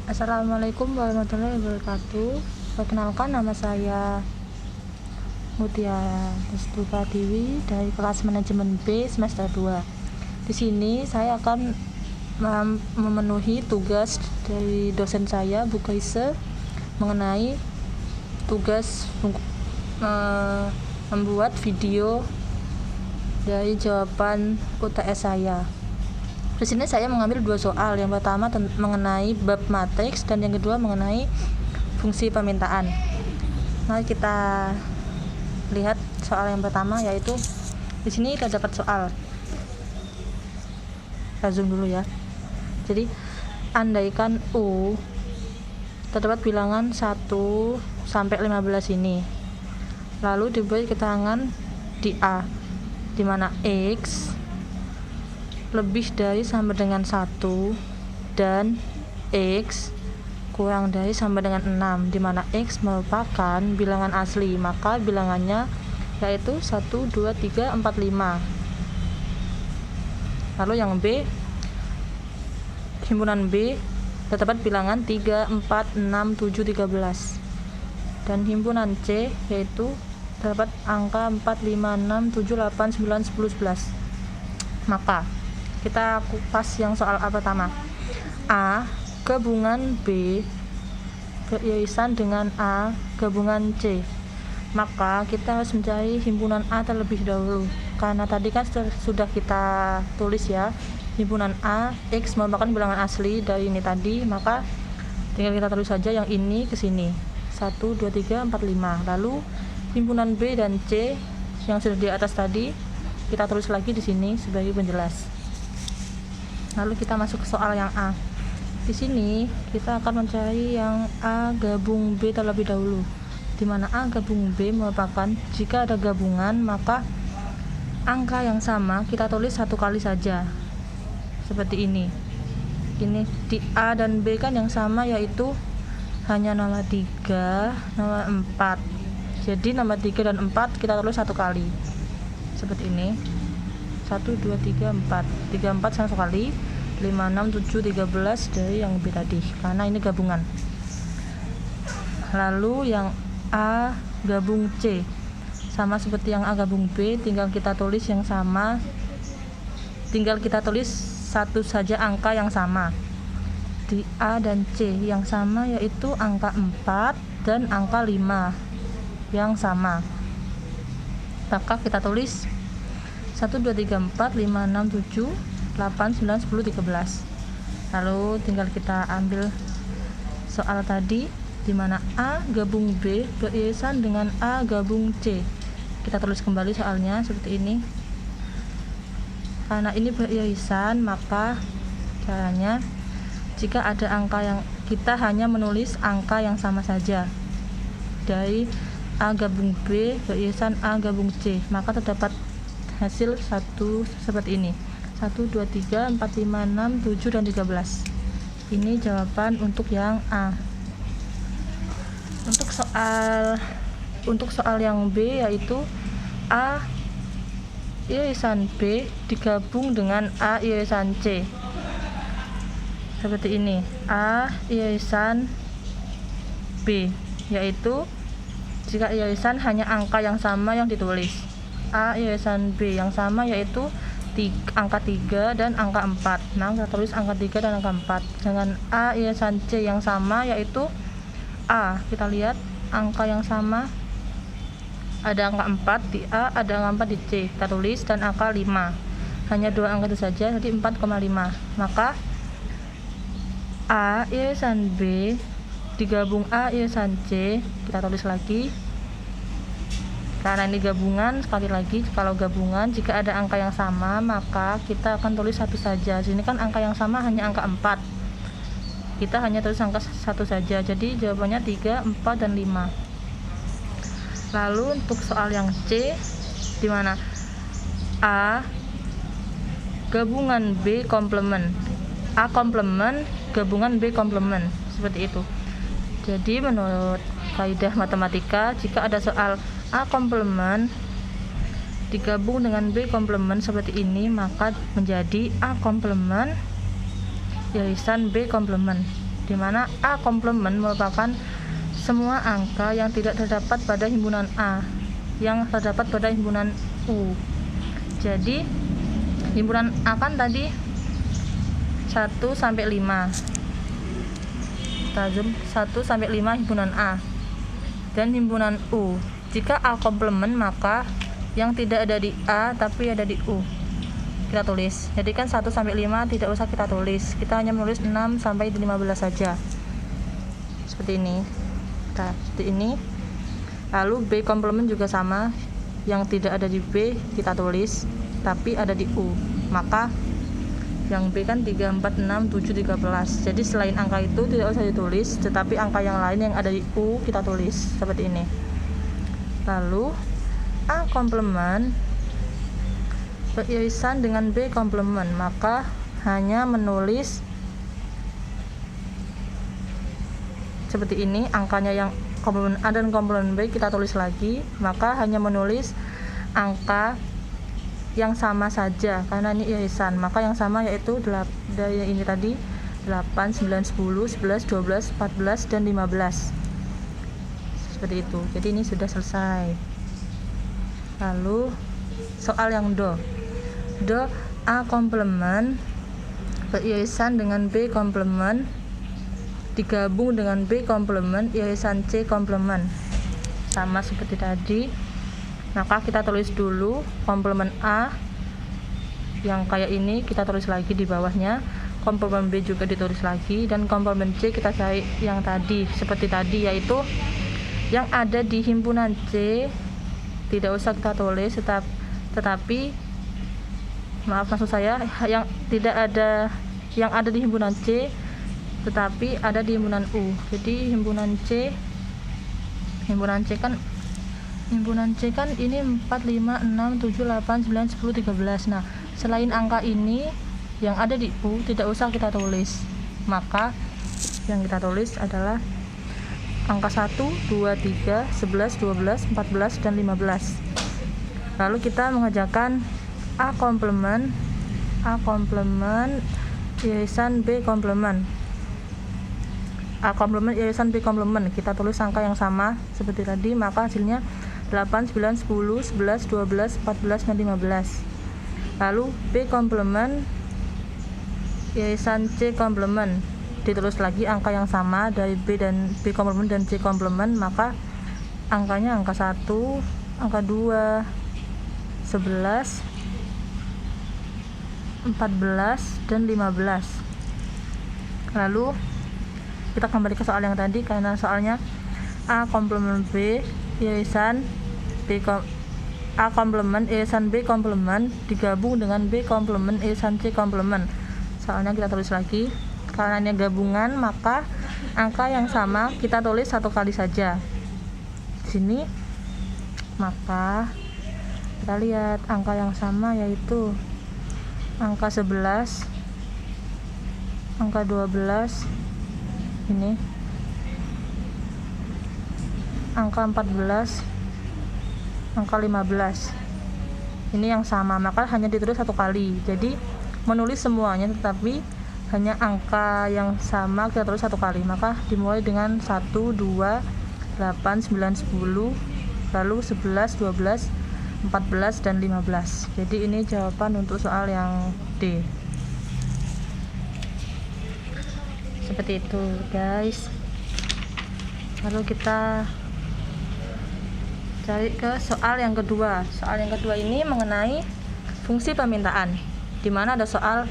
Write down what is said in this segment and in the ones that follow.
Assalamualaikum warahmatullahi wabarakatuh. Perkenalkan, nama saya Mutia Mustufa Dewi dari kelas manajemen B semester 2. Di sini saya akan memenuhi tugas dari dosen saya, Bu Kaise, mengenai tugas membuat video dari jawaban UTS saya. Di sini saya mengambil 2 soal. Yang pertama mengenai bab matriks dan yang kedua mengenai fungsi permintaan. Mari kita lihat soal yang pertama, yaitu di sini kita dapat soal. Kita zoom dulu ya. Jadi, andaikan U terdapat bilangan 1 sampai 15 ini. Lalu diberi keterangan di A, di mana X lebih dari sama dengan 1 dan X kurang dari sama dengan 6, di mana X merupakan bilangan asli, maka bilangannya yaitu 1, 2, 3, 4, 5. Lalu yang B, himpunan B terdapat bilangan 3, 4, 6, 7, 13. Dan himpunan C yaitu terdapat angka 4, 5, 6, 7, 8, 9, 10, 11. Maka kita kupas yang soal A pertama. A gabungan B beririsan dengan A gabungan C. Maka kita harus mencari himpunan A terlebih dahulu. Karena tadi kan sudah kita tulis ya, himpunan A, X merupakan bilangan asli dari ini tadi, maka tinggal kita tulis saja yang ini ke sini. 1, 2, 3, 4, 5. Lalu himpunan B dan C yang sudah di atas tadi kita tulis lagi di sini sebagai penjelas. Lalu kita masuk ke soal yang A. Di sini kita akan mencari yang A gabung B terlebih dahulu, di mana A gabung B merupakan jika ada gabungan maka angka yang sama kita tulis satu kali saja, seperti ini. Ini di A dan B kan yang sama, yaitu hanya nomor 3, nomor 4. Jadi nomor 3 dan 4 kita tulis satu kali, seperti ini. 1, 2, 3, 4 3, 4 sama sekali. 5, 6, 7, 13 dari yang B tadi, karena ini gabungan. Lalu yang A gabung C sama seperti yang A gabung B, tinggal kita tulis yang sama, tinggal kita tulis satu saja angka yang sama di A dan C. Yang sama yaitu angka 4 dan angka 5 yang sama, maka kita tulis 1, 2, 3, 4, 5, 6, 7, 8, 9, 10, 13. Lalu tinggal kita ambil soal tadi, di mana A gabung B beririsan dengan A gabung C. Kita tulis kembali soalnya seperti ini. Karena ini beririsan, maka caranya jika ada angka yang kita hanya menulis angka yang sama saja dari A gabung B beririsan A gabung C, maka terdapat hasil 1 seperti ini. 1, 2, 3, 4, 5, 6, 7, dan 13. Ini jawaban untuk yang A. Untuk soal yang B, yaitu A irisan B digabung dengan A irisan C. Seperti ini. A irisan B, yaitu jika irisan hanya angka yang sama yang ditulis. A irisan B yang sama yaitu angka 3 dan angka 4. Nah, kita tulis angka 3 dan angka 4. Dengan A irisan C yang sama yaitu A. Kita lihat angka yang sama, ada angka 4 di A, ada angka 4 di C. Kita tulis, dan angka 5. Hanya 2 angka itu saja, jadi 4,5. Maka A irisan B digabung A irisan C, kita tulis lagi. Karena ini gabungan, sekali lagi, kalau gabungan jika ada angka yang sama maka kita akan tulis satu saja. Sini kan angka yang sama hanya angka 4, kita hanya tulis angka 1 saja, jadi jawabannya 3, 4, dan 5. Lalu untuk soal yang C, di mana A gabungan B komplement, A komplement gabungan B komplement, seperti itu. Jadi menurut kaidah matematika, jika ada soal A komplement digabung dengan B komplement seperti ini, maka menjadi A komplement irisan B komplement. di mana A komplement merupakan semua angka yang tidak terdapat pada himpunan A yang terdapat pada himpunan U. Jadi himpunan A kan tadi 1 sampai 5. Kita zoom 1 sampai 5 himpunan A dan himpunan U. Jika A komplement maka yang tidak ada di A tapi ada di U kita tulis. Jadi kan 1 sampai 5 tidak usah kita tulis. Kita hanya menulis 6 sampai 15 saja. Seperti ini. Nah, seperti ini. Lalu B komplement juga sama. Yang tidak ada di B kita tulis tapi ada di U. Maka yang B kan 3, 4, 6, 7, 13. Jadi selain angka itu tidak usah ditulis, tetapi angka yang lain yang ada di U kita tulis seperti ini. Lalu A komplement beririsan dengan B komplement, maka hanya menulis seperti ini. Angkanya yang komplement A dan komplement B kita tulis lagi, maka hanya menulis angka yang sama saja karena ini irisan. Maka yang sama yaitu dari ini tadi 8, 9, 10, 11, 12, 14 dan 15 seperti itu. Jadi ini sudah selesai. Lalu soal yang do A komplement beririsan dengan B komplement digabung dengan B komplement irisan C komplement, sama seperti tadi. Maka kita tulis dulu komplement A yang kayak ini, kita tulis lagi di bawahnya. Komplement B juga ditulis lagi, dan komplement C kita cari yang tadi seperti tadi, yaitu yang ada di himpunan C tidak usah kita tulis, tetapi maksud saya yang tidak ada, yang ada di himpunan C tetapi ada di himpunan U. Jadi himpunan C kan ini 4, 5, 6, 7, 8, 9, 10, 13. Nah, selain angka ini yang ada di U tidak usah kita tulis. Maka yang kita tulis adalah angka 1, 2, 3, 11, 12, 14 dan 15. Lalu kita mengerjakan A komplement irisan B komplement. A komplement irisan B komplement, kita tulis angka yang sama seperti tadi, maka hasilnya 8, 9, 10, 11, 12, 14 dan 15. Lalu B komplement irisan C komplement, ditulis lagi angka yang sama dari B komplement dan C komplement, maka angkanya angka 1, angka 2, 11, 14 dan 15. Lalu kita kembali ke soal yang tadi, karena soalnya A komplement B irisan A komplement irisan B komplement digabung dengan B komplement irisan C komplement. Soalnya kita tulis lagi, karena ini gabungan maka angka yang sama kita tulis satu kali saja di sini. Maka kita lihat angka yang sama yaitu angka 11, angka 12, ini angka 14, angka 15. Ini yang sama, maka hanya ditulis satu kali. Jadi menulis semuanya tetapi hanya angka yang sama kita tulis satu kali. Maka dimulai dengan 1, 2, 8, 9, 10, lalu 11, 12, 14 dan 15. Jadi ini jawaban untuk soal yang D. Seperti itu, guys. Lalu kita cari ke soal yang kedua. Soal yang kedua ini mengenai fungsi permintaan, di mana ada soal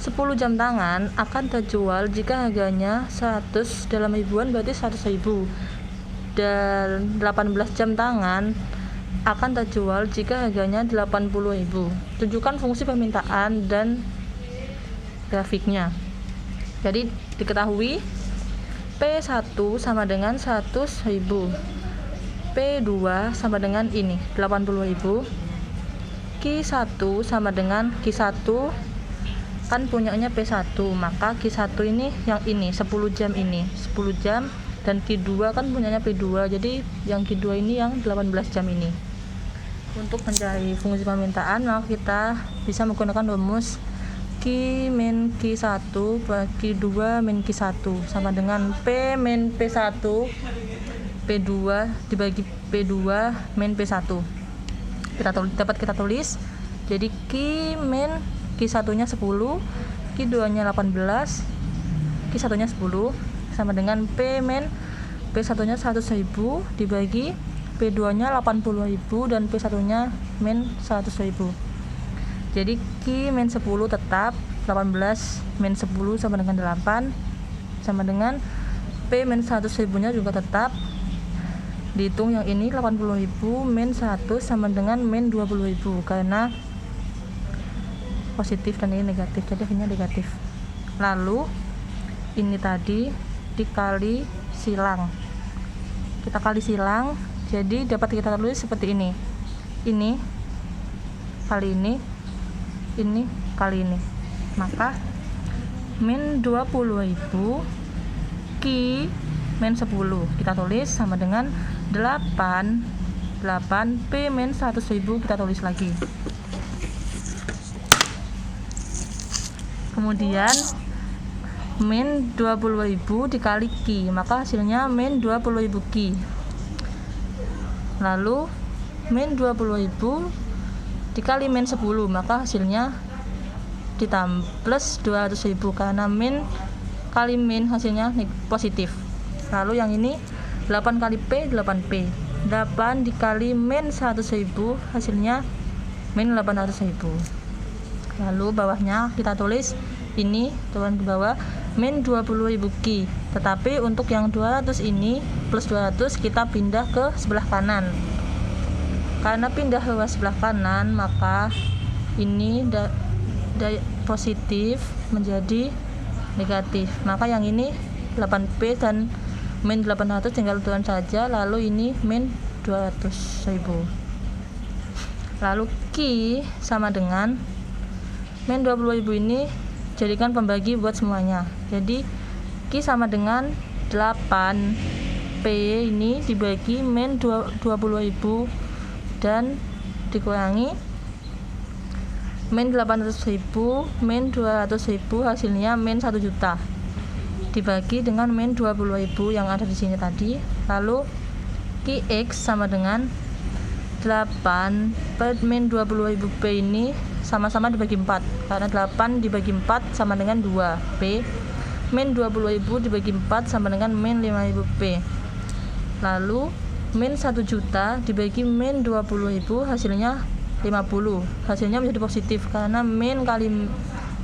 10 jam tangan akan terjual jika harganya 100 dalam ribuan, berarti 100.000, dan 18 jam tangan akan terjual jika harganya 80.000. Tunjukkan fungsi permintaan dan grafiknya. Jadi diketahui P1 sama dengan 100.000, P2 sama dengan ini 80.000, Q1 sama dengan Q1 kan punyanya P1, maka Q1 ini yang ini 10 jam ini 10 jam, dan Q2 kan punyanya P2, jadi yang Q2 ini yang 18 jam ini. Untuk mencari fungsi permintaan, maka kita bisa menggunakan rumus Q min Q1 bagi 2 min Q1 sama dengan P min P1 P2 dibagi P2 min P1. Kita tulis. Jadi Q min Q1 nya 10, Q2 nya 18, Q1 nya 10 sama dengan P min P1 nya 100.000 dibagi P2 nya 80.000 dan P1 nya min 100.000. Jadi Q min 10 tetap, 18 min 10 sama dengan 8 sama dengan P min 100.000 nya juga tetap. Dihitung yang ini 80.000 min 100 sama dengan min 20.000 karena positif dan ini negatif, jadi akhirnya negatif. Lalu ini tadi dikali silang, kita kali silang, jadi dapat kita tulis seperti ini. Ini kali ini kali ini, maka min 20.000 Q min 10 kita tulis sama dengan 8 P min 100.000 kita tulis lagi. Kemudian min 20.000 dikali Q, maka hasilnya min 20.000 Q. Lalu min 20.000 dikali min 10, maka hasilnya ditambah plus 200.000 karena min kali min hasilnya positif. Lalu yang ini 8 kali P 8P, 8 dikali min 100.000 hasilnya min 800.000. Lalu bawahnya kita tulis ini turun ke bawah min 20.000 Q, tetapi untuk yang 200 ini plus 200 kita pindah ke sebelah kanan. Karena pindah ke sebelah kanan maka ini positif menjadi negatif, maka yang ini 8P dan min 800 tinggal turun saja, lalu ini min 200.000. Lalu Q sama dengan min 20.000 ini jadikan pembagi buat semuanya. Jadi Q sama dengan 8P ini dibagi min 20.000 dan dikurangi min 800.000 min 200.000 hasilnya min 1 juta dibagi dengan min 20.000 yang ada di sini tadi. Lalu Qx sama dengan 8 per min 20.000 P ini sama-sama dibagi 4 karena 8 dibagi 4 sama dengan 2 P, min 20.000 dibagi 4 sama dengan min 5.000 P. Lalu min 1 juta dibagi min 20.000 hasilnya 50, hasilnya menjadi positif karena min kali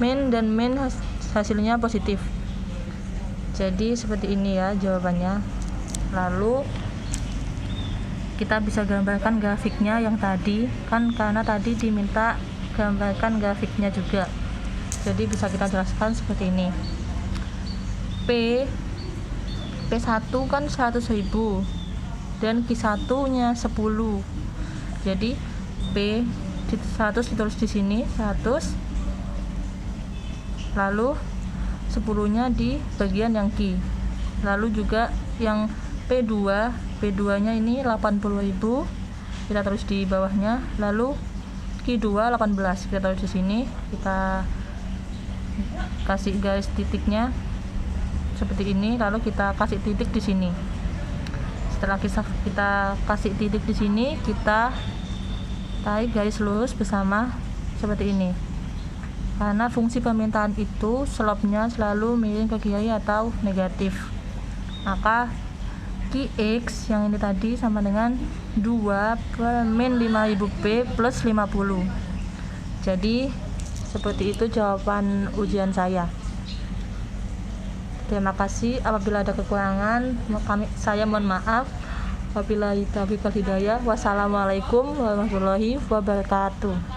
min dan min hasilnya positif. Jadi seperti ini ya jawabannya. Lalu kita bisa gambarkan grafiknya yang tadi kan, karena tadi diminta gambarkan grafiknya juga, jadi bisa kita jelaskan seperti ini. P1 kan 100.000 dan Q1 nya 10, jadi P 100 ditulis di sini 100, lalu 10 nya di bagian yang Q. Lalu juga yang P2 nya ini 80.000 kita tulis di bawahnya, lalu Q2 18 kita taruh di sini, kita kasih garis titiknya seperti ini, lalu kita kasih titik di sini. Setelah kita kasih titik di sini, kita tarik garis lurus bersama seperti ini. Karena fungsi permintaan itu slope-nya selalu miring ke kiri atau negatif, maka Qx yang ini tadi sama dengan 2 per min 5.000 P plus 50. Jadi seperti itu jawaban ujian saya. Terima kasih. Apabila ada kekurangan saya mohon maaf. Wabillahi taufiq wal hidayah. Wassalamualaikum warahmatullahi wabarakatuh.